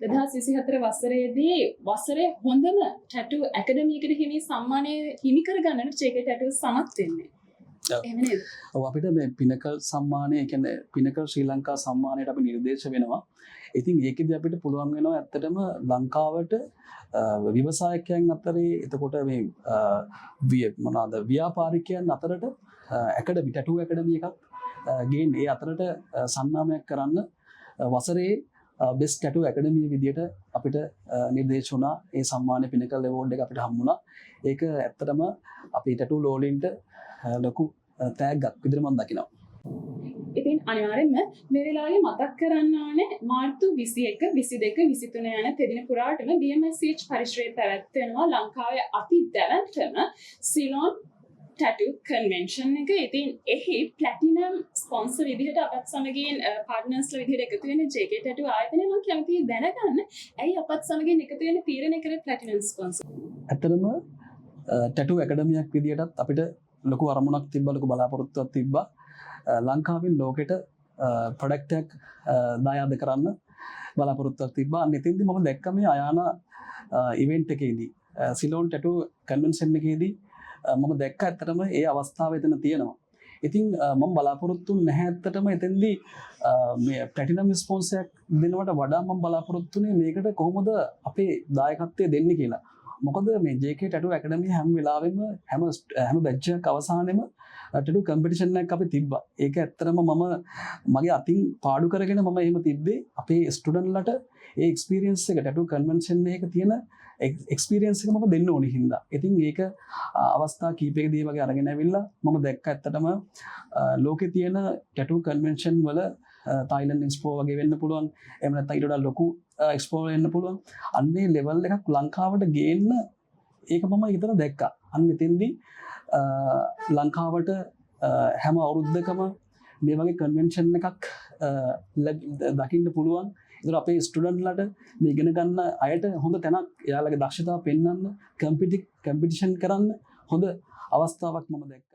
2024 වසරේදී වසරේ හොඳම ටැටු ඇකඩමියකට හිමි සම්මානය හිමි කරගන්නට JK ටැටූස් සමත් වෙන්නේ. එහෙම නේද? ඔව් අපිට මේ පිනකල් සම්මානය කියන්නේ පිනකල් ශ්‍රී ලංකා සම්මානයට අපි නිර්දේශ වෙනවා. ඉතින් ඒකෙදි අපිට පුළුවන් වෙනවා ඇත්තටම ලංකාවට ව්‍යවසායකයන් අතරේ එතකොට මේ මොනවාද ව්‍යාපාරිකයන් අතරට ඇකඩමි ටැටු ඇකඩමි එකක් ගේන්න ඒ අතරට සන්නාමයක් කරන්න වසරේ බෙස්ට් ටැටු ඇකඩමිය විදියට අපිට නිර්දේශ වුණා. ඒ සම්මාන පිනකල් ඇවෝඩ් එක අපිට හම්බුණා. ඒක ඇත්තටම අපි ටැටු ලෝලින්ට ලොකු තෑග්ගක් විදිහට මම දකිනවා. ඉතින් අනිවාර්යෙන්ම මේ වෙලාවේ මතක් කරන්න ඕනේ මාර්තු 21, 22, 23 යන තෙදින පුරාටම BMSCH පරිශ්‍රයේ පැවැත්වෙනවා ලංකාවේ අති දැවැන්තම සිලොන් ටැටු කන්වෙන්ෂන් එක. ඉතින් එහි ප්ලැටිනම් ස්පොන්සර් විදිහට අපත් සමගින් පාර්ට්නර්ස්ලා විදිහට එකතු වෙන JK ටැටු ආයතනය මම කැමතියි දැනගන්න. ඇයි අපත් සමගින් එකතු වෙන තීරණය කරේ ප්ලැටිනම් ස්පොන්සර්? ඇත්තටම ටැටු ඇකඩමියක් විදිහටත් අපිට ලොකු අරමුණක් තිබ්බා, ලොකු බලාපොරොත්තුවක් තිබ්බා. ලංකාවෙන් ලෝකෙට ප්‍රොඩක්ට් එකක් දායාද කරන්න බලාපොරොත්තුවක් තිබ්බා. අන්න එතෙන්දී මම දැක්ක මේ අයානා ඉවෙන්ට් එකේදී සිලෝන් ටැටු කන්වෙන්ෂන් එකේදී මම දැක්ක ඇත්තටම ඒ අවස්ථාව එතන තියෙනවා. ඉතින් මම බලාපොරොත්තු නැහැ ඇත්තටම එතෙන්දී මේ ප්ලැටිනම් ස්පොන්සර් එකක් දෙනවට වඩා මම බලාපොරොත්තුනේ මේකට කොහොමද අපේ දායකත්වය දෙන්නේ කියලා. මොකද මේ JK ටැටු ඇකඩමිය හැම වෙලාවෙම හැම බැච් එකක් අවසානයේම ටැටු කම්පිටිෂන් එකක් අපි තිබ්බා. ඒක ඇත්තටම මම මගේ අතින් පාඩු කරගෙන මම එහෙම තිබ්බේ අපේ ස්ටුඩන්ට්ලට ඒ එක්ස්පීරියන්ස් එක ටැටු කන්වෙන්ෂන් එකක තියෙන එක්ස්පීරියන්ස් එක මම දෙන්න ඕනේ හින්දා. ඉතින් ඒක අවස්ථා කීපයකදී වගේ අරගෙන ඇවිල්ලා මම දැක්ක ඇත්තටම ලෝකේ තියෙන ටැටු කන්වෙන්ෂන් වල තායිලන්ඩ් එක්ස්පෝ වගේ වෙන්න පුළුවන්. එහෙම නැත්නම් ඊට වඩා ලොකු එක්ස්පෝ වෙන්න පුළුවන්. අන්නේ ලෙවල් එකක් ලංකාවට ගේන්න ඒක මම හිතන දැක්කා. අන්න එතෙන්දී ලංකාවට හැම අවුරුද්දකම මේ වගේ කන්වෙන්ෂන් එකක් දකින්න පුළුවන්. ඒතර අපේ ස්ටුඩන්ට්ලට මේ ඉගෙන ගන්න අයට හොඳ තැනක් එයාලගේ දක්ෂතාව පෙන්වන්න කම්පිටිෂන් කරන්න හොඳ අවස්ථාවක් මම දැක්කා.